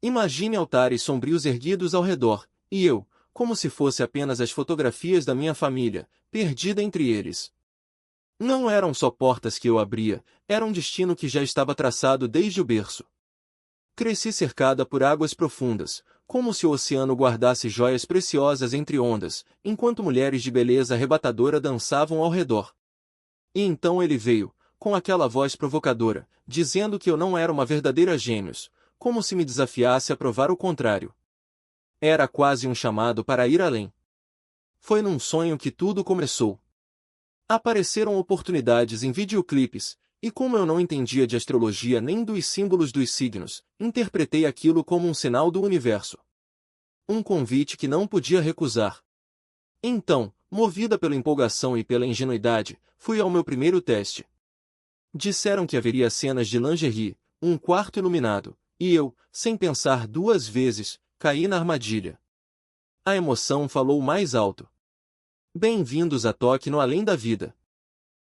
Imagine altares sombrios erguidos ao redor, e eu, como se fosse apenas as fotografias da minha família, perdida entre eles. Não eram só portas que eu abria, era um destino que já estava traçado desde o berço. Cresci cercada por águas profundas, como se o oceano guardasse joias preciosas entre ondas, enquanto mulheres de beleza arrebatadora dançavam ao redor. E então ele veio, com aquela voz provocadora, dizendo que eu não era uma verdadeira gêmeos, como se me desafiasse a provar o contrário. Era quase um chamado para ir além. Foi num sonho que tudo começou. Apareceram oportunidades em videoclipes, e como eu não entendia de astrologia nem dos símbolos dos signos, interpretei aquilo como um sinal do universo. Um convite que não podia recusar. Então, movida pela empolgação e pela ingenuidade, fui ao meu primeiro teste. Disseram que haveria cenas de lingerie, um quarto iluminado, e eu, sem pensar duas vezes, caí na armadilha. A emoção falou mais alto. Bem-vindos a Toque no Além da Vida.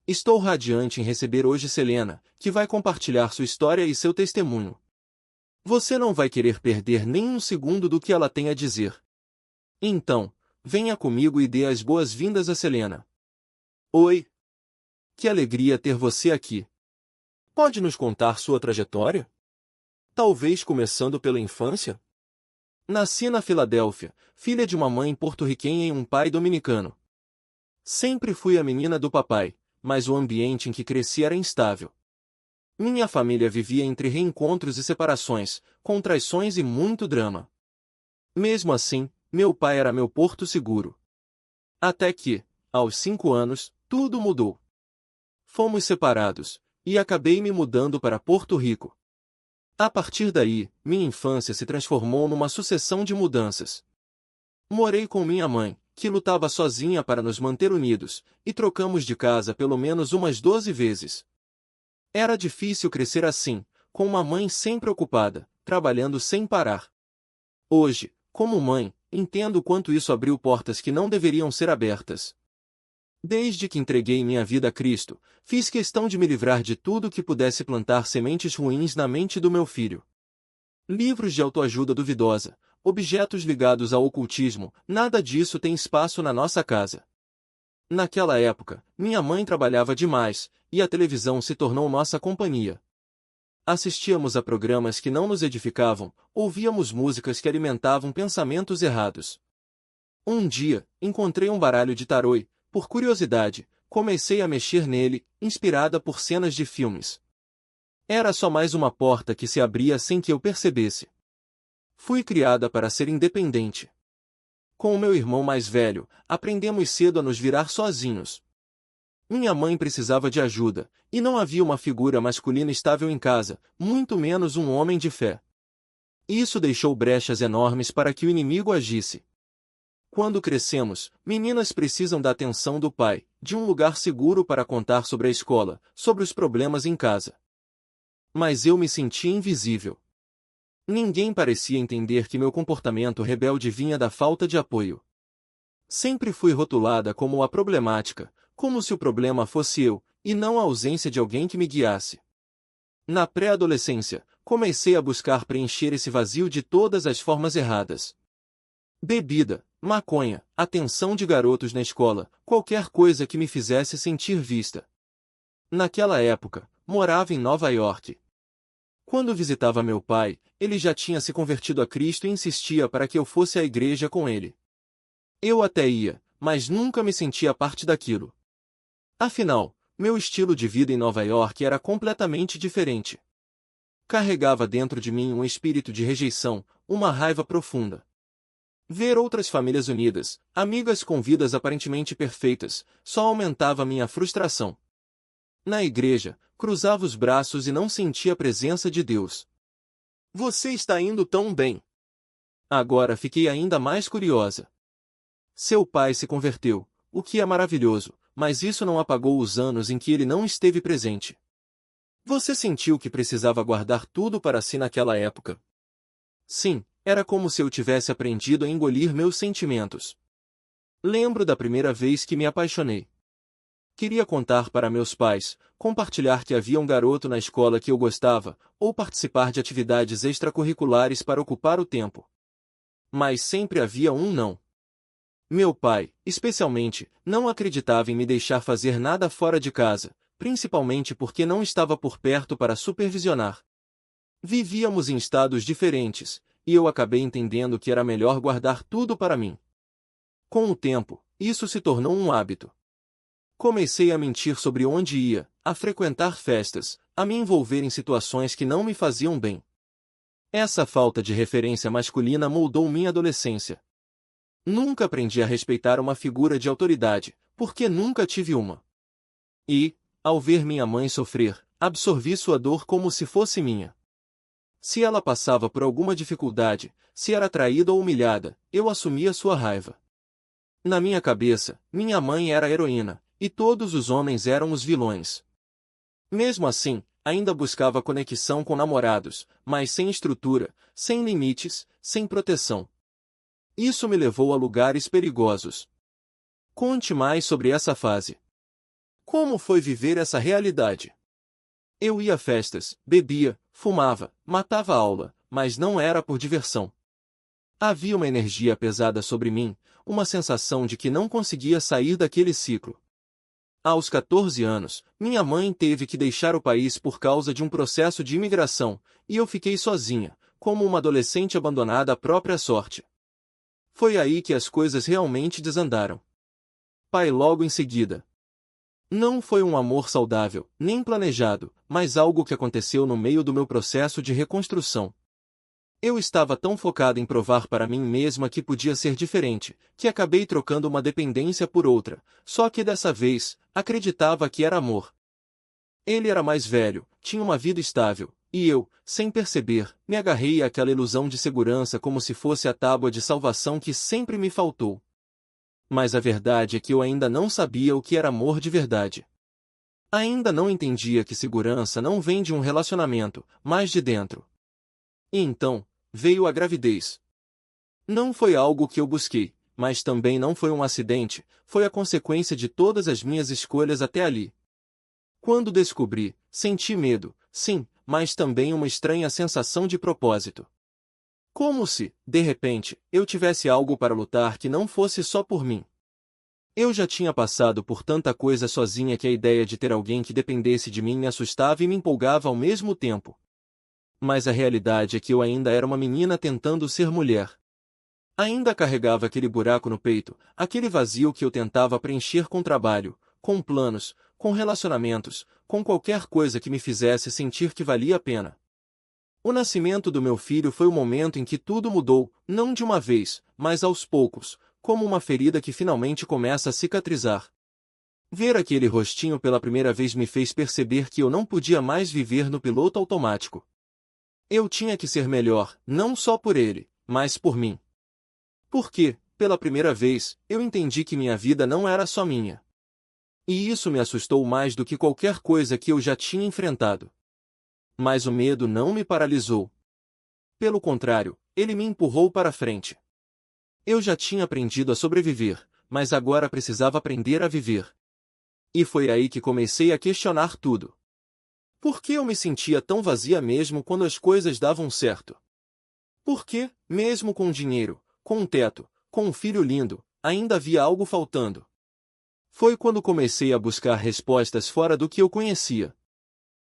Estou radiante em receber hoje Selena, que vai compartilhar sua história e seu testemunho. Você não vai querer perder nem um segundo do que ela tem a dizer. Então, venha comigo e dê as boas-vindas a Selena. Oi! Que alegria ter você aqui. Pode nos contar sua trajetória? Talvez começando pela infância? Nasci na Filadélfia, filha de uma mãe porto-riquenha e um pai dominicano. Sempre fui a menina do papai, mas o ambiente em que cresci era instável. Minha família vivia entre reencontros e separações, com traições e muito drama. Mesmo assim, meu pai era meu porto seguro. Até que, aos 5 anos, tudo mudou. Fomos separados, e acabei me mudando para Porto Rico. A partir daí, minha infância se transformou numa sucessão de mudanças. Morei com minha mãe, que lutava sozinha para nos manter unidos, e trocamos de casa pelo menos umas 12 vezes. Era difícil crescer assim, com uma mãe sempre ocupada, trabalhando sem parar. Hoje, como mãe, entendo quanto isso abriu portas que não deveriam ser abertas. Desde que entreguei minha vida a Cristo, fiz questão de me livrar de tudo que pudesse plantar sementes ruins na mente do meu filho. Livros de autoajuda duvidosa, objetos ligados ao ocultismo, nada disso tem espaço na nossa casa. Naquela época, minha mãe trabalhava demais, e a televisão se tornou nossa companhia. Assistíamos a programas que não nos edificavam, ouvíamos músicas que alimentavam pensamentos errados. Um dia, encontrei um baralho de tarô e, por curiosidade, comecei a mexer nele, inspirada por cenas de filmes. Era só mais uma porta que se abria sem que eu percebesse. Fui criada para ser independente. Com o meu irmão mais velho, aprendemos cedo a nos virar sozinhos. Minha mãe precisava de ajuda, e não havia uma figura masculina estável em casa, muito menos um homem de fé. Isso deixou brechas enormes para que o inimigo agisse. Quando crescemos, meninas precisam da atenção do pai, de um lugar seguro para contar sobre a escola, sobre os problemas em casa. Mas eu me sentia invisível. Ninguém parecia entender que meu comportamento rebelde vinha da falta de apoio. Sempre fui rotulada como a problemática, como se o problema fosse eu, e não a ausência de alguém que me guiasse. Na pré-adolescência, comecei a buscar preencher esse vazio de todas as formas erradas. Bebida, maconha, atenção de garotos na escola, qualquer coisa que me fizesse sentir vista. Naquela época, morava em Nova York. Quando visitava meu pai, ele já tinha se convertido a Cristo e insistia para que eu fosse à igreja com ele. Eu até ia, mas nunca me sentia parte daquilo. Afinal, meu estilo de vida em Nova York era completamente diferente. Carregava dentro de mim um espírito de rejeição, uma raiva profunda. Ver outras famílias unidas, amigas com vidas aparentemente perfeitas, só aumentava minha frustração. Na igreja, cruzava os braços e não sentia a presença de Deus. Você está indo tão bem. Agora fiquei ainda mais curiosa. Seu pai se converteu, o que é maravilhoso, mas isso não apagou os anos em que ele não esteve presente. Você sentiu que precisava guardar tudo para si naquela época? Sim, era como se eu tivesse aprendido a engolir meus sentimentos. Lembro da primeira vez que me apaixonei. Queria contar para meus pais, compartilhar que havia um garoto na escola que eu gostava, ou participar de atividades extracurriculares para ocupar o tempo. Mas sempre havia um não. Meu pai, especialmente, não acreditava em me deixar fazer nada fora de casa, principalmente porque não estava por perto para supervisionar. Vivíamos em estados diferentes, e eu acabei entendendo que era melhor guardar tudo para mim. Com o tempo, isso se tornou um hábito. Comecei a mentir sobre onde ia, a frequentar festas, a me envolver em situações que não me faziam bem. Essa falta de referência masculina moldou minha adolescência. Nunca aprendi a respeitar uma figura de autoridade, porque nunca tive uma. E, ao ver minha mãe sofrer, absorvi sua dor como se fosse minha. Se ela passava por alguma dificuldade, se era traída ou humilhada, eu assumia sua raiva. Na minha cabeça, minha mãe era a heroína, e todos os homens eram os vilões. Mesmo assim, ainda buscava conexão com namorados, mas sem estrutura, sem limites, sem proteção. Isso me levou a lugares perigosos. Conte mais sobre essa fase. Como foi viver essa realidade? Eu ia a festas, bebia, fumava, matava a aula, mas não era por diversão. Havia uma energia pesada sobre mim, uma sensação de que não conseguia sair daquele ciclo. Aos 14 anos, minha mãe teve que deixar o país por causa de um processo de imigração, e eu fiquei sozinha, como uma adolescente abandonada à própria sorte. Foi aí que as coisas realmente desandaram. Pai logo em seguida. Não foi um amor saudável, nem planejado, mas algo que aconteceu no meio do meu processo de reconstrução. Eu estava tão focado em provar para mim mesma que podia ser diferente, que acabei trocando uma dependência por outra, só que dessa vez, acreditava que era amor. Ele era mais velho, tinha uma vida estável, e eu, sem perceber, me agarrei àquela ilusão de segurança como se fosse a tábua de salvação que sempre me faltou. Mas a verdade é que eu ainda não sabia o que era amor de verdade. Ainda não entendia que segurança não vem de um relacionamento, mas de dentro. E então, veio a gravidez. Não foi algo que eu busquei, mas também não foi um acidente, foi a consequência de todas as minhas escolhas até ali. Quando descobri, senti medo, sim, mas também uma estranha sensação de propósito. Como se, de repente, eu tivesse algo para lutar que não fosse só por mim. Eu já tinha passado por tanta coisa sozinha que a ideia de ter alguém que dependesse de mim me assustava e me empolgava ao mesmo tempo. Mas a realidade é que eu ainda era uma menina tentando ser mulher. Ainda carregava aquele buraco no peito, aquele vazio que eu tentava preencher com trabalho, com planos, com relacionamentos, com qualquer coisa que me fizesse sentir que valia a pena. O nascimento do meu filho foi o momento em que tudo mudou, não de uma vez, mas aos poucos, como uma ferida que finalmente começa a cicatrizar. Ver aquele rostinho pela primeira vez me fez perceber que eu não podia mais viver no piloto automático. Eu tinha que ser melhor, não só por ele, mas por mim. Porque, pela primeira vez, eu entendi que minha vida não era só minha. E isso me assustou mais do que qualquer coisa que eu já tinha enfrentado. Mas o medo não me paralisou. Pelo contrário, ele me empurrou para frente. Eu já tinha aprendido a sobreviver, mas agora precisava aprender a viver. E foi aí que comecei a questionar tudo. Por que eu me sentia tão vazia mesmo quando as coisas davam certo? Por que, mesmo com dinheiro, com um teto, com um filho lindo, ainda havia algo faltando? Foi quando comecei a buscar respostas fora do que eu conhecia.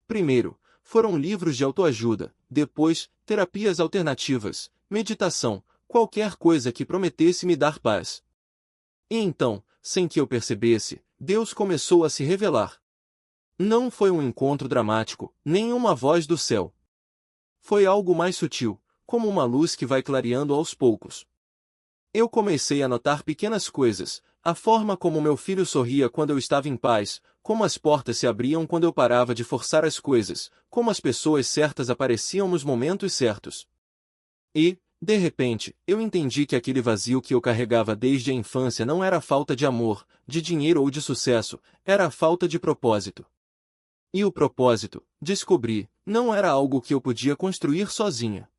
Primeiro, foram livros de autoajuda, depois, terapias alternativas, meditação, qualquer coisa que prometesse me dar paz. E então, sem que eu percebesse, Deus começou a se revelar. Não foi um encontro dramático, nem uma voz do céu. Foi algo mais sutil, como uma luz que vai clareando aos poucos. Eu comecei a notar pequenas coisas, a forma como meu filho sorria quando eu estava em paz, como as portas se abriam quando eu parava de forçar as coisas, como as pessoas certas apareciam nos momentos certos. E, de repente, eu entendi que aquele vazio que eu carregava desde a infância não era a falta de amor, de dinheiro ou de sucesso, era a falta de propósito. E o propósito, descobri, não era algo que eu podia construir sozinha.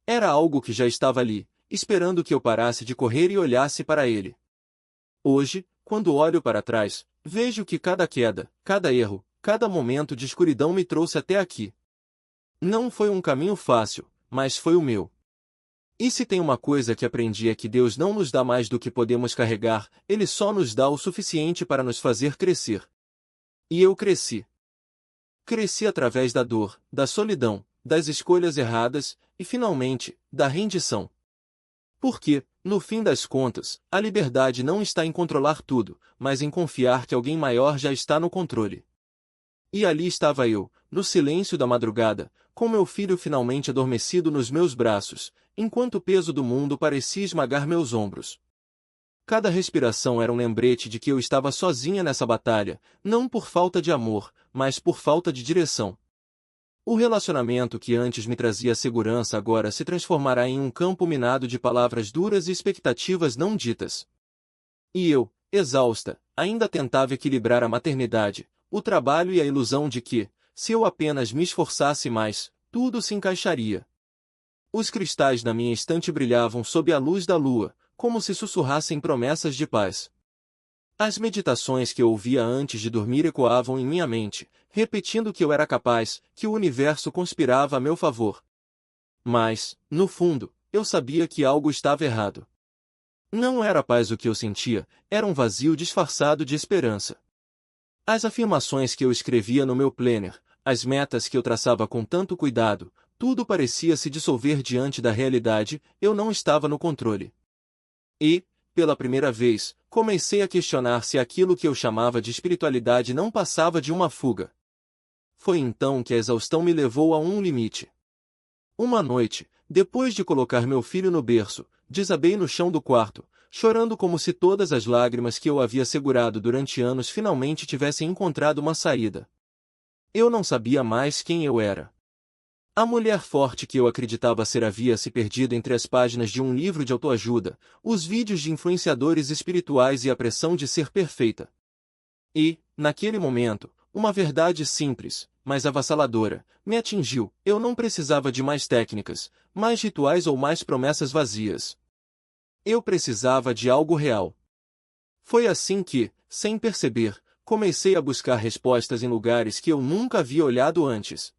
Era algo que já estava ali, esperando que eu parasse de correr e olhasse para ele. Hoje, quando olho para trás, vejo que cada queda, cada erro, cada momento de escuridão me trouxe até aqui. Não foi um caminho fácil, mas foi o meu. E se tem uma coisa que aprendi é que Deus não nos dá mais do que podemos carregar, Ele só nos dá o suficiente para nos fazer crescer. E eu cresci. Cresci através da dor, da solidão, das escolhas erradas e, finalmente, da rendição. Porque, no fim das contas, a liberdade não está em controlar tudo, mas em confiar que alguém maior já está no controle. E ali estava eu, no silêncio da madrugada, com meu filho finalmente adormecido nos meus braços, enquanto o peso do mundo parecia esmagar meus ombros. Cada respiração era um lembrete de que eu estava sozinha nessa batalha, não por falta de amor, mas por falta de direção. O relacionamento que antes me trazia segurança agora se transformará em um campo minado de palavras duras e expectativas não ditas. E eu, exausta, ainda tentava equilibrar a maternidade, o trabalho e a ilusão de que, se eu apenas me esforçasse mais, tudo se encaixaria. Os cristais na minha estante brilhavam sob a luz da lua, como se sussurrassem promessas de paz. As meditações que eu ouvia antes de dormir ecoavam em minha mente, repetindo que eu era capaz, que o universo conspirava a meu favor. Mas, no fundo, eu sabia que algo estava errado. Não era paz o que eu sentia, era um vazio disfarçado de esperança. As afirmações que eu escrevia no meu planner, as metas que eu traçava com tanto cuidado, tudo parecia se dissolver diante da realidade, eu não estava no controle. E, pela primeira vez, comecei a questionar se aquilo que eu chamava de espiritualidade não passava de uma fuga. Foi então que a exaustão me levou a um limite. Uma noite, depois de colocar meu filho no berço, desabei no chão do quarto, chorando como se todas as lágrimas que eu havia segurado durante anos finalmente tivessem encontrado uma saída. Eu não sabia mais quem eu era. A mulher forte que eu acreditava ser havia se perdido entre as páginas de um livro de autoajuda, os vídeos de influenciadores espirituais e a pressão de ser perfeita. E, naquele momento, uma verdade simples, mas avassaladora, me atingiu. Eu não precisava de mais técnicas, mais rituais ou mais promessas vazias. Eu precisava de algo real. Foi assim que, sem perceber, comecei a buscar respostas em lugares que eu nunca havia olhado antes.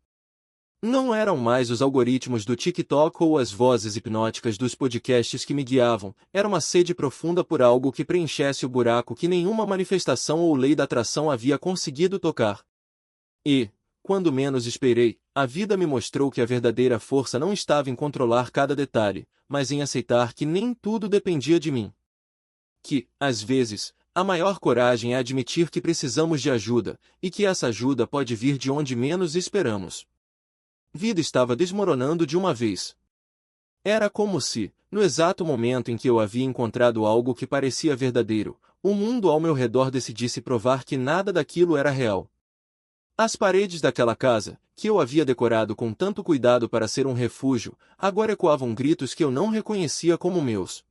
Não eram mais os algoritmos do TikTok ou as vozes hipnóticas dos podcasts que me guiavam, era uma sede profunda por algo que preenchesse o buraco que nenhuma manifestação ou lei da atração havia conseguido tocar. E, quando menos esperei, a vida me mostrou que a verdadeira força não estava em controlar cada detalhe, mas em aceitar que nem tudo dependia de mim. Que, às vezes, a maior coragem é admitir que precisamos de ajuda, e que essa ajuda pode vir de onde menos esperamos. Vida estava desmoronando de uma vez. Era como se, no exato momento em que eu havia encontrado algo que parecia verdadeiro, o mundo ao meu redor decidisse provar que nada daquilo era real. As paredes daquela casa, que eu havia decorado com tanto cuidado para ser um refúgio, agora ecoavam gritos que eu não reconhecia como meus.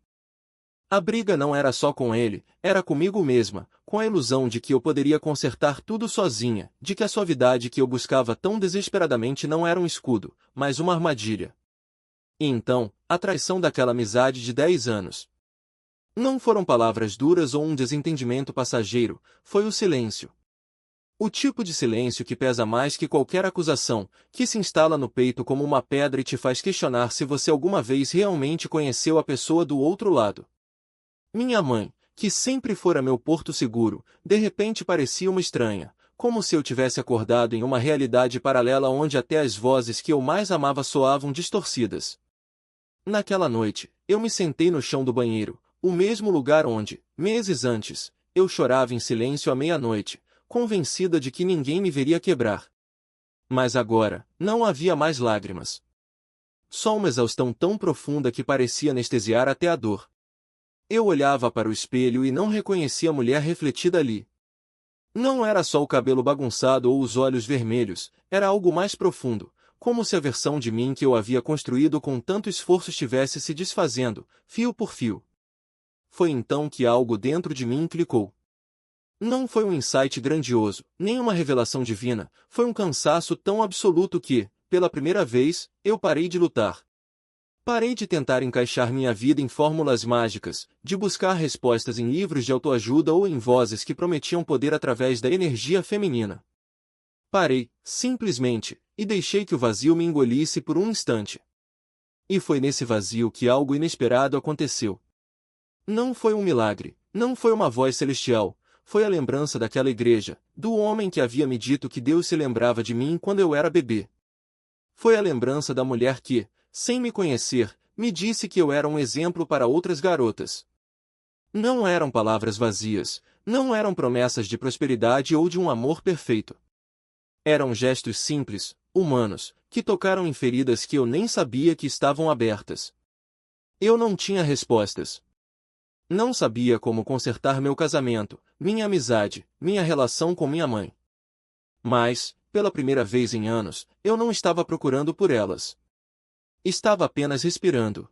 A briga não era só com ele, era comigo mesma, com a ilusão de que eu poderia consertar tudo sozinha, de que a suavidade que eu buscava tão desesperadamente não era um escudo, mas uma armadilha. E então, a traição daquela amizade de 10 anos. Não foram palavras duras ou um desentendimento passageiro, foi o silêncio. O tipo de silêncio que pesa mais que qualquer acusação, que se instala no peito como uma pedra e te faz questionar se você alguma vez realmente conheceu a pessoa do outro lado. Minha mãe, que sempre fora meu porto seguro, de repente parecia uma estranha, como se eu tivesse acordado em uma realidade paralela onde até as vozes que eu mais amava soavam distorcidas. Naquela noite, eu me sentei no chão do banheiro, o mesmo lugar onde, meses antes, eu chorava em silêncio à meia-noite, convencida de que ninguém me veria quebrar. Mas agora, não havia mais lágrimas. Só uma exaustão tão profunda que parecia anestesiar até a dor. Eu olhava para o espelho e não reconhecia a mulher refletida ali. Não era só o cabelo bagunçado ou os olhos vermelhos, era algo mais profundo, como se a versão de mim que eu havia construído com tanto esforço estivesse se desfazendo, fio por fio. Foi então que algo dentro de mim clicou. Não foi um insight grandioso, nem uma revelação divina, foi um cansaço tão absoluto que, pela primeira vez, eu parei de lutar. Parei de tentar encaixar minha vida em fórmulas mágicas, de buscar respostas em livros de autoajuda ou em vozes que prometiam poder através da energia feminina. Parei, simplesmente, e deixei que o vazio me engolisse por um instante. E foi nesse vazio que algo inesperado aconteceu. Não foi um milagre, não foi uma voz celestial, foi a lembrança daquela igreja, do homem que havia me dito que Deus se lembrava de mim quando eu era bebê. Foi a lembrança da mulher que, sem me conhecer, me disse que eu era um exemplo para outras garotas. Não eram palavras vazias, não eram promessas de prosperidade ou de um amor perfeito. Eram gestos simples, humanos, que tocaram em feridas que eu nem sabia que estavam abertas. Eu não tinha respostas. Não sabia como consertar meu casamento, minha amizade, minha relação com minha mãe. Mas, pela primeira vez em anos, eu não estava procurando por elas. Estava apenas respirando.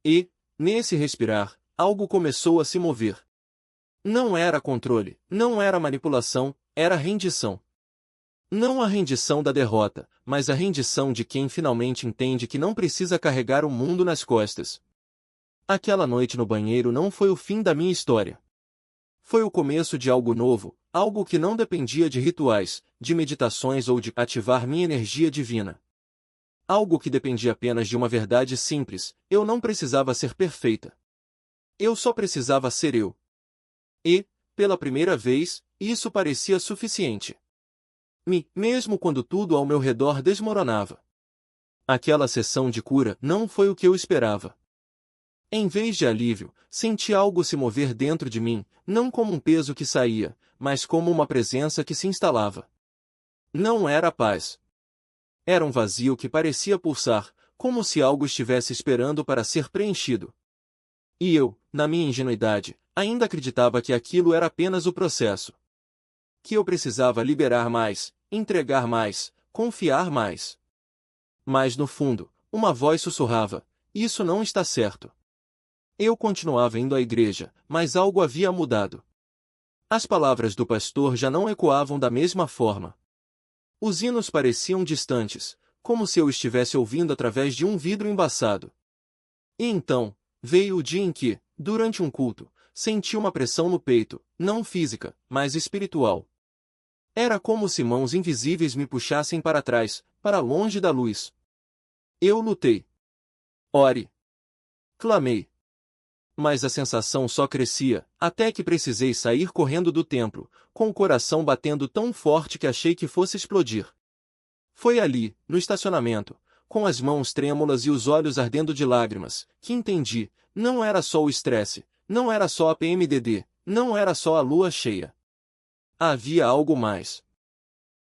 E, nesse respirar, algo começou a se mover. Não era controle, não era manipulação, era rendição. Não a rendição da derrota, mas a rendição de quem finalmente entende que não precisa carregar o mundo nas costas. Aquela noite no banheiro não foi o fim da minha história. Foi o começo de algo novo, algo que não dependia de rituais, de meditações ou de ativar minha energia divina. Algo que dependia apenas de uma verdade simples: eu não precisava ser perfeita. Eu só precisava ser eu. E, pela primeira vez, isso parecia suficiente. Mesmo quando tudo ao meu redor desmoronava. Aquela sessão de cura não foi o que eu esperava. Em vez de alívio, senti algo se mover dentro de mim, não como um peso que saía, mas como uma presença que se instalava. Não era paz. Era um vazio que parecia pulsar, como se algo estivesse esperando para ser preenchido. E eu, na minha ingenuidade, ainda acreditava que aquilo era apenas o processo. Que eu precisava liberar mais, entregar mais, confiar mais. Mas no fundo, uma voz sussurrava: isso não está certo. Eu continuava indo à igreja, mas algo havia mudado. As palavras do pastor já não ecoavam da mesma forma. Os hinos pareciam distantes, como se eu estivesse ouvindo através de um vidro embaçado. E então, veio o dia em que, durante um culto, senti uma pressão no peito, não física, mas espiritual. Era como se mãos invisíveis me puxassem para trás, para longe da luz. Eu lutei. Ore. Clamei. Mas a sensação só crescia, até que precisei sair correndo do templo, com o coração batendo tão forte que achei que fosse explodir. Foi ali, no estacionamento, com as mãos trêmulas e os olhos ardendo de lágrimas, que entendi: não era só o estresse, não era só a PMDD, não era só a lua cheia. Havia algo mais.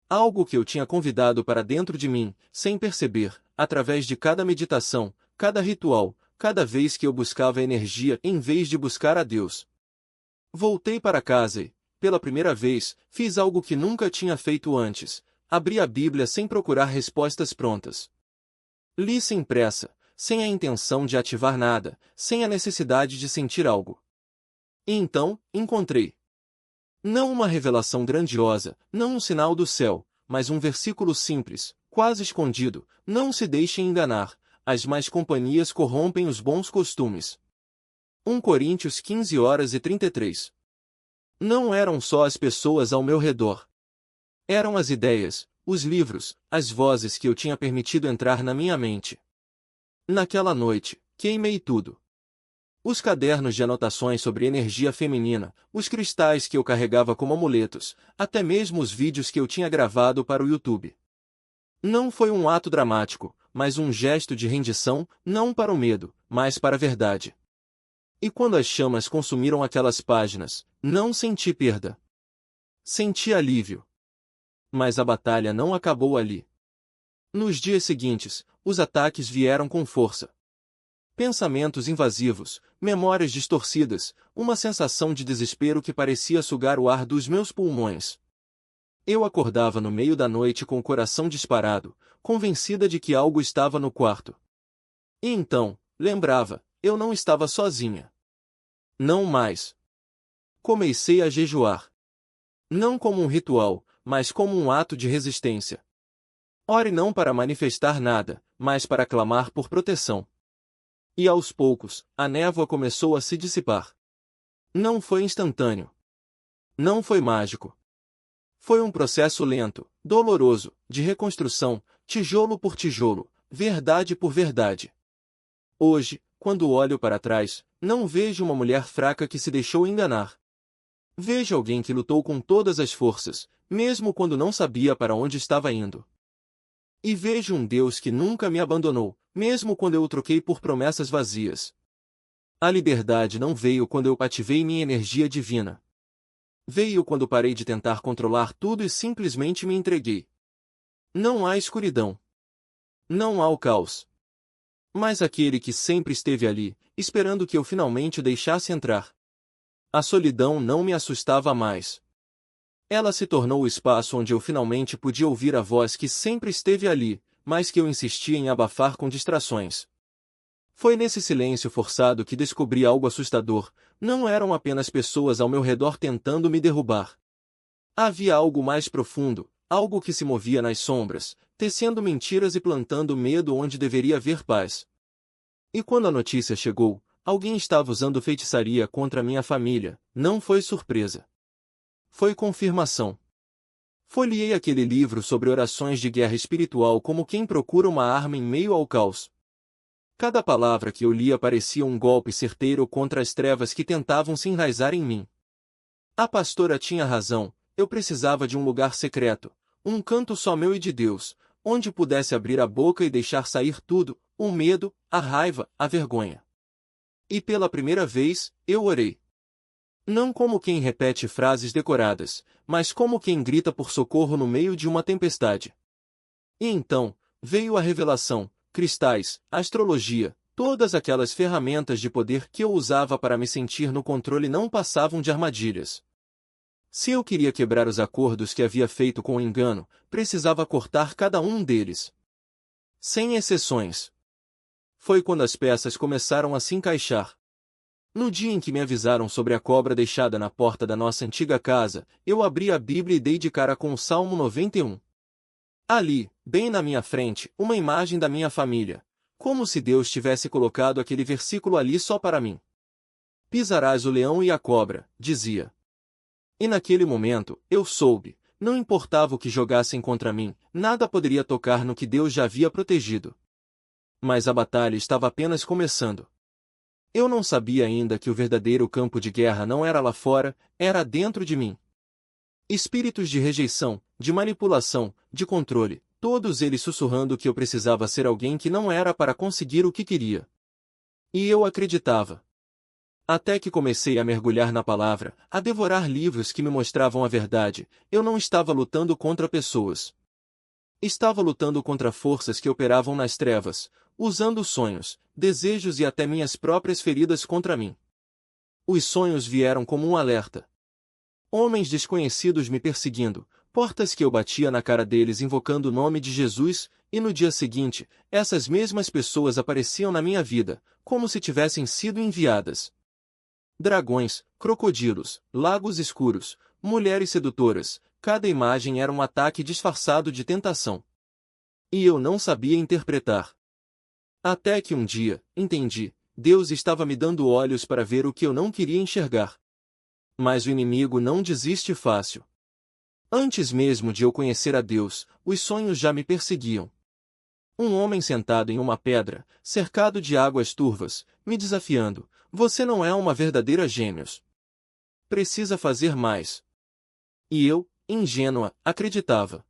Algo que eu tinha convidado para dentro de mim, sem perceber, através de cada meditação, cada ritual, cada vez que eu buscava energia em vez de buscar a Deus. Voltei para casa e, pela primeira vez, fiz algo que nunca tinha feito antes: abri a Bíblia sem procurar respostas prontas. Li sem pressa, sem a intenção de ativar nada, sem a necessidade de sentir algo. E então, encontrei. Não uma revelação grandiosa, não um sinal do céu, mas um versículo simples, quase escondido: não se deixem enganar, as más companhias corrompem os bons costumes. 1 Coríntios 15:33. Não eram só as pessoas ao meu redor. Eram as ideias, os livros, as vozes que eu tinha permitido entrar na minha mente. Naquela noite, queimei tudo. Os cadernos de anotações sobre energia feminina, os cristais que eu carregava como amuletos, até mesmo os vídeos que eu tinha gravado para o YouTube. Não foi um ato dramático, mas um gesto de rendição, não para o medo, mas para a verdade. E quando as chamas consumiram aquelas páginas, não senti perda. Senti alívio. Mas a batalha não acabou ali. Nos dias seguintes, os ataques vieram com força. Pensamentos invasivos, memórias distorcidas, uma sensação de desespero que parecia sugar o ar dos meus pulmões. Eu acordava no meio da noite com o coração disparado, convencida de que algo estava no quarto. E então, lembrava, eu não estava sozinha. Não mais. Comecei a jejuar. Não como um ritual, mas como um ato de resistência. Ore não para manifestar nada, mas para clamar por proteção. E aos poucos, a névoa começou a se dissipar. Não foi instantâneo. Não foi mágico. Foi um processo lento, doloroso, de reconstrução, tijolo por tijolo, verdade por verdade. Hoje, quando olho para trás, não vejo uma mulher fraca que se deixou enganar. Vejo alguém que lutou com todas as forças, mesmo quando não sabia para onde estava indo. E vejo um Deus que nunca me abandonou, mesmo quando eu o troquei por promessas vazias. A liberdade não veio quando eu ativei minha energia divina. Veio quando parei de tentar controlar tudo e simplesmente me entreguei. Não há escuridão. Não há o caos. Mas aquele que sempre esteve ali, esperando que eu finalmente o deixasse entrar. A solidão não me assustava mais. Ela se tornou o espaço onde eu finalmente podia ouvir a voz que sempre esteve ali, mas que eu insistia em abafar com distrações. Foi nesse silêncio forçado que descobri algo assustador. Não eram apenas pessoas ao meu redor tentando me derrubar. Havia algo mais profundo, algo que se movia nas sombras, tecendo mentiras e plantando medo onde deveria haver paz. E quando a notícia chegou, alguém estava usando feitiçaria contra minha família. Não foi surpresa. Foi confirmação. Folheei aquele livro sobre orações de guerra espiritual como quem procura uma arma em meio ao caos. Cada palavra que eu lia parecia um golpe certeiro contra as trevas que tentavam se enraizar em mim. A pastora tinha razão, eu precisava de um lugar secreto, um canto só meu e de Deus, onde pudesse abrir a boca e deixar sair tudo, o medo, a raiva, a vergonha. E pela primeira vez, eu orei. Não como quem repete frases decoradas, mas como quem grita por socorro no meio de uma tempestade. E então, veio a revelação. Cristais, astrologia, todas aquelas ferramentas de poder que eu usava para me sentir no controle não passavam de armadilhas. Se eu queria quebrar os acordos que havia feito com o engano, precisava cortar cada um deles. Sem exceções. Foi quando as peças começaram a se encaixar. No dia em que me avisaram sobre a cobra deixada na porta da nossa antiga casa, eu abri a Bíblia e dei de cara com o Salmo 91. Ali, bem na minha frente, uma imagem da minha família. Como se Deus tivesse colocado aquele versículo ali só para mim. Pisarás o leão e a cobra, dizia. E naquele momento, eu soube, não importava o que jogassem contra mim, nada poderia tocar no que Deus já havia protegido. Mas a batalha estava apenas começando. Eu não sabia ainda que o verdadeiro campo de guerra não era lá fora, era dentro de mim. Espíritos de rejeição, de manipulação, de controle, todos eles sussurrando que eu precisava ser alguém que não era para conseguir o que queria. E eu acreditava. Até que comecei a mergulhar na palavra, a devorar livros que me mostravam a verdade, eu não estava lutando contra pessoas. Estava lutando contra forças que operavam nas trevas, usando sonhos, desejos e até minhas próprias feridas contra mim. Os sonhos vieram como um alerta. Homens desconhecidos me perseguindo, portas que eu batia na cara deles invocando o nome de Jesus, e no dia seguinte, essas mesmas pessoas apareciam na minha vida, como se tivessem sido enviadas. Dragões, crocodilos, lagos escuros, mulheres sedutoras, cada imagem era um ataque disfarçado de tentação. E eu não sabia interpretar. Até que um dia, entendi, Deus estava me dando olhos para ver o que eu não queria enxergar. Mas o inimigo não desiste fácil. Antes mesmo de eu conhecer a Deus, os sonhos já me perseguiam. Um homem sentado em uma pedra, cercado de águas turvas, me desafiando, você não é uma verdadeira gêmeos. Precisa fazer mais. E eu, ingênua, acreditava.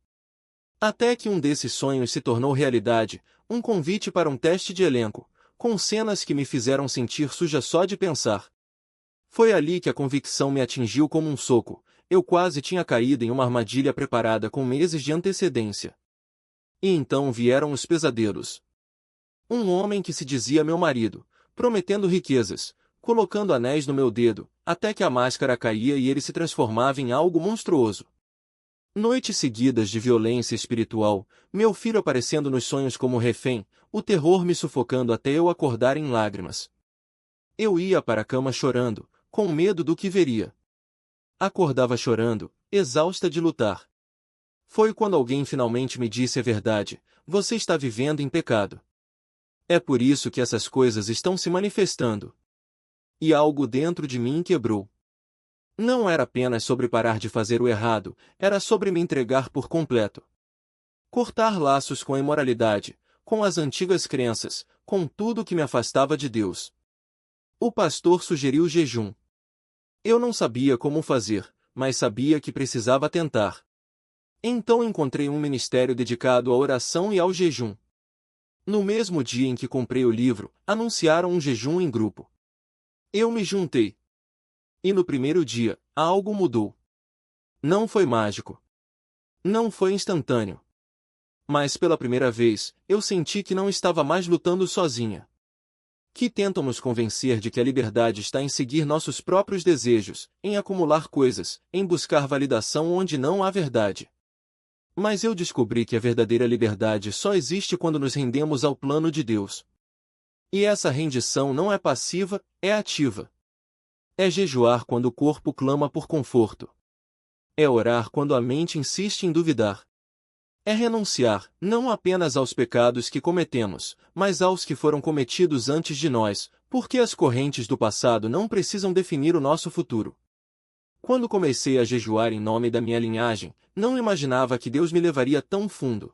Até que um desses sonhos se tornou realidade, um convite para um teste de elenco, com cenas que me fizeram sentir suja só de pensar. Foi ali que a convicção me atingiu como um soco, eu quase tinha caído em uma armadilha preparada com meses de antecedência. E então vieram os pesadelos. Um homem que se dizia meu marido, prometendo riquezas, colocando anéis no meu dedo, até que a máscara caía e ele se transformava em algo monstruoso. Noites seguidas de violência espiritual, meu filho aparecendo nos sonhos como refém, o terror me sufocando até eu acordar em lágrimas. Eu ia para a cama chorando, com medo do que veria. Acordava chorando, exausta de lutar. Foi quando alguém finalmente me disse a verdade, você está vivendo em pecado. É por isso que essas coisas estão se manifestando. E algo dentro de mim quebrou. Não era apenas sobre parar de fazer o errado, era sobre me entregar por completo. Cortar laços com a imoralidade, com as antigas crenças, com tudo que me afastava de Deus. O pastor sugeriu jejum. Eu não sabia como fazer, mas sabia que precisava tentar. Então encontrei um ministério dedicado à oração e ao jejum. No mesmo dia em que comprei o livro, anunciaram um jejum em grupo. Eu me juntei. E no primeiro dia, algo mudou. Não foi mágico. Não foi instantâneo. Mas pela primeira vez, eu senti que não estava mais lutando sozinha. Que tentam nos convencer de que a liberdade está em seguir nossos próprios desejos, em acumular coisas, em buscar validação onde não há verdade. Mas eu descobri que a verdadeira liberdade só existe quando nos rendemos ao plano de Deus. E essa rendição não é passiva, é ativa. É jejuar quando o corpo clama por conforto. É orar quando a mente insiste em duvidar. É renunciar, não apenas aos pecados que cometemos, mas aos que foram cometidos antes de nós, porque as correntes do passado não precisam definir o nosso futuro. Quando comecei a jejuar em nome da minha linhagem, não imaginava que Deus me levaria tão fundo.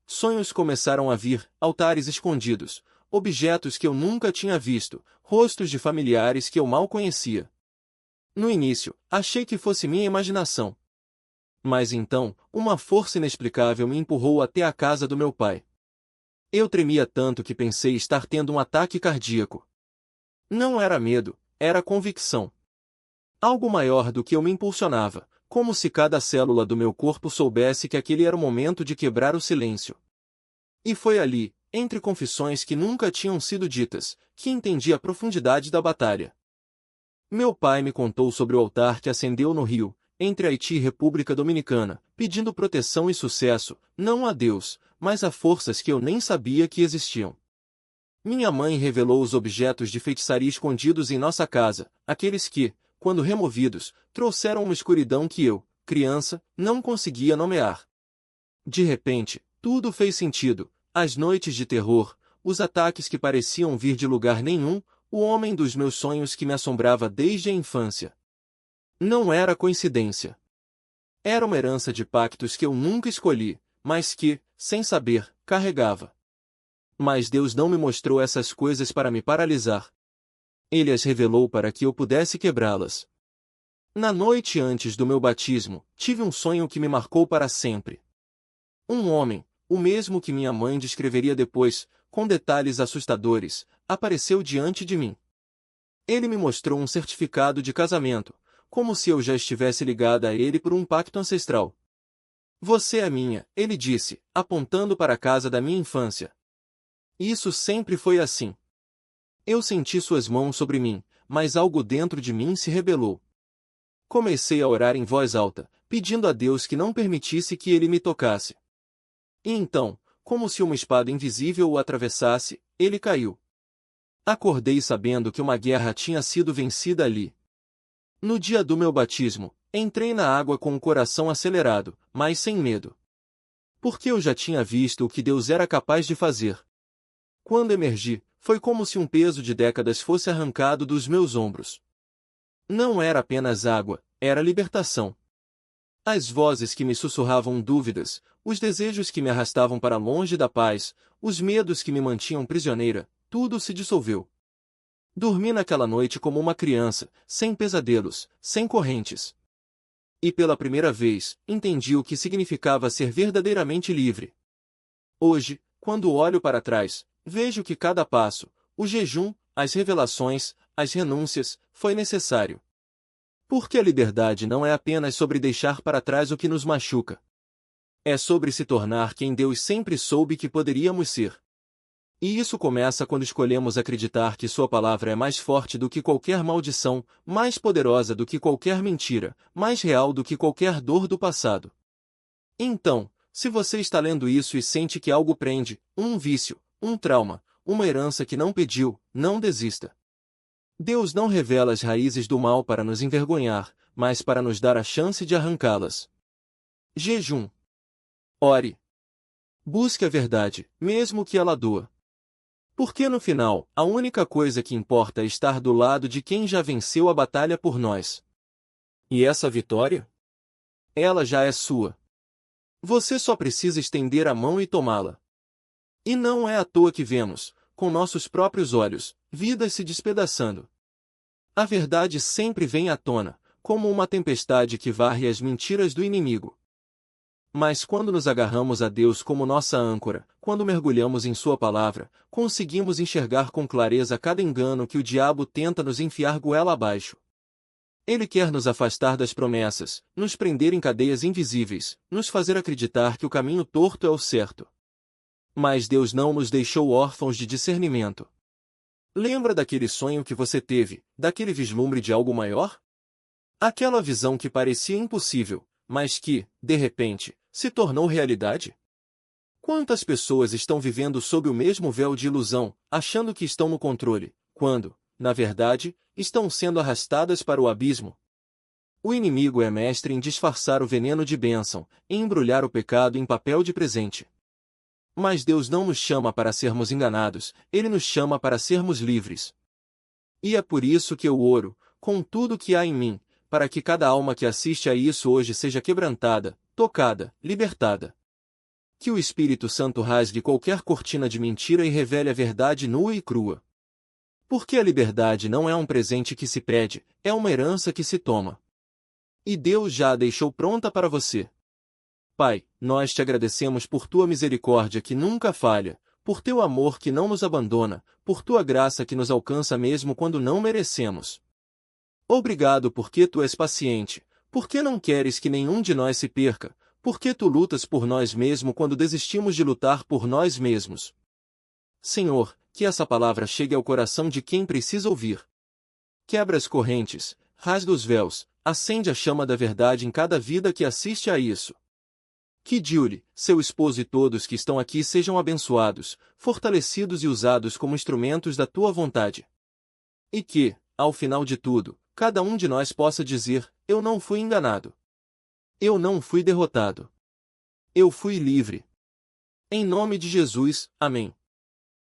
Sonhos começaram a vir, altares escondidos, objetos que eu nunca tinha visto, rostos de familiares que eu mal conhecia. No início, achei que fosse minha imaginação. Mas então, uma força inexplicável me empurrou até a casa do meu pai. Eu tremia tanto que pensei estar tendo um ataque cardíaco. Não era medo, era convicção. Algo maior do que eu me impulsionava, como se cada célula do meu corpo soubesse que aquele era o momento de quebrar o silêncio. E foi ali, entre confissões que nunca tinham sido ditas, que entendi a profundidade da batalha. Meu pai me contou sobre o altar que acendeu no Rio, entre Haiti e República Dominicana, pedindo proteção e sucesso, não a Deus, mas a forças que eu nem sabia que existiam. Minha mãe revelou os objetos de feitiçaria escondidos em nossa casa, aqueles que, quando removidos, trouxeram uma escuridão que eu, criança, não conseguia nomear. De repente, tudo fez sentido, as noites de terror, os ataques que pareciam vir de lugar nenhum, o homem dos meus sonhos que me assombrava desde a infância. Não era coincidência. Era uma herança de pactos que eu nunca escolhi, mas que, sem saber, carregava. Mas Deus não me mostrou essas coisas para me paralisar. Ele as revelou para que eu pudesse quebrá-las. Na noite antes do meu batismo, tive um sonho que me marcou para sempre. Um homem, o mesmo que minha mãe descreveria depois, com detalhes assustadores, apareceu diante de mim. Ele me mostrou um certificado de casamento, como se eu já estivesse ligada a ele por um pacto ancestral. Você é minha, ele disse, apontando para a casa da minha infância. Isso sempre foi assim. Eu senti suas mãos sobre mim, mas algo dentro de mim se rebelou. Comecei a orar em voz alta, pedindo a Deus que não permitisse que ele me tocasse. E então, como se uma espada invisível o atravessasse, ele caiu. Acordei sabendo que uma guerra tinha sido vencida ali. No dia do meu batismo, entrei na água com o coração acelerado, mas sem medo. Porque eu já tinha visto o que Deus era capaz de fazer. Quando emergi, foi como se um peso de décadas fosse arrancado dos meus ombros. Não era apenas água, era libertação. As vozes que me sussurravam dúvidas, os desejos que me arrastavam para longe da paz, os medos que me mantinham prisioneira, tudo se dissolveu. Dormi naquela noite como uma criança, sem pesadelos, sem correntes. E pela primeira vez, entendi o que significava ser verdadeiramente livre. Hoje, quando olho para trás, vejo que cada passo, o jejum, as revelações, as renúncias, foi necessário. Porque a liberdade não é apenas sobre deixar para trás o que nos machuca. É sobre se tornar quem Deus sempre soube que poderíamos ser. E isso começa quando escolhemos acreditar que Sua palavra é mais forte do que qualquer maldição, mais poderosa do que qualquer mentira, mais real do que qualquer dor do passado. Então, se você está lendo isso e sente que algo prende, um vício, um trauma, uma herança que não pediu, não desista. Deus não revela as raízes do mal para nos envergonhar, mas para nos dar a chance de arrancá-las. Jejum. Ore. Busque a verdade, mesmo que ela doa. Porque no final, a única coisa que importa é estar do lado de quem já venceu a batalha por nós. E essa vitória? Ela já é sua. Você só precisa estender a mão e tomá-la. E não é à toa que vemos, com nossos próprios olhos, vidas se despedaçando. A verdade sempre vem à tona, como uma tempestade que varre as mentiras do inimigo. Mas quando nos agarramos a Deus como nossa âncora, quando mergulhamos em Sua palavra, conseguimos enxergar com clareza cada engano que o diabo tenta nos enfiar goela abaixo. Ele quer nos afastar das promessas, nos prender em cadeias invisíveis, nos fazer acreditar que o caminho torto é o certo. Mas Deus não nos deixou órfãos de discernimento. Lembra daquele sonho que você teve, daquele vislumbre de algo maior? Aquela visão que parecia impossível, mas que, de repente, se tornou realidade? Quantas pessoas estão vivendo sob o mesmo véu de ilusão, achando que estão no controle, quando, na verdade, estão sendo arrastadas para o abismo? O inimigo é mestre em disfarçar o veneno de bênção, em embrulhar o pecado em papel de presente. Mas Deus não nos chama para sermos enganados, Ele nos chama para sermos livres. E é por isso que eu oro, com tudo que há em mim, para que cada alma que assiste a isso hoje seja quebrantada, tocada, libertada. Que o Espírito Santo rasgue qualquer cortina de mentira e revele a verdade nua e crua. Porque a liberdade não é um presente que se pede, é uma herança que se toma. E Deus já a deixou pronta para você. Pai, nós te agradecemos por tua misericórdia que nunca falha, por teu amor que não nos abandona, por tua graça que nos alcança mesmo quando não merecemos. Obrigado porque tu és paciente, porque não queres que nenhum de nós se perca, porque tu lutas por nós mesmo quando desistimos de lutar por nós mesmos. Senhor, que essa palavra chegue ao coração de quem precisa ouvir. Quebra as correntes, rasga os véus, acende a chama da verdade em cada vida que assiste a isso. Que Julie, seu esposo e todos que estão aqui sejam abençoados, fortalecidos e usados como instrumentos da tua vontade. E que, ao final de tudo, cada um de nós possa dizer: eu não fui enganado. Eu não fui derrotado. Eu fui livre. Em nome de Jesus, amém.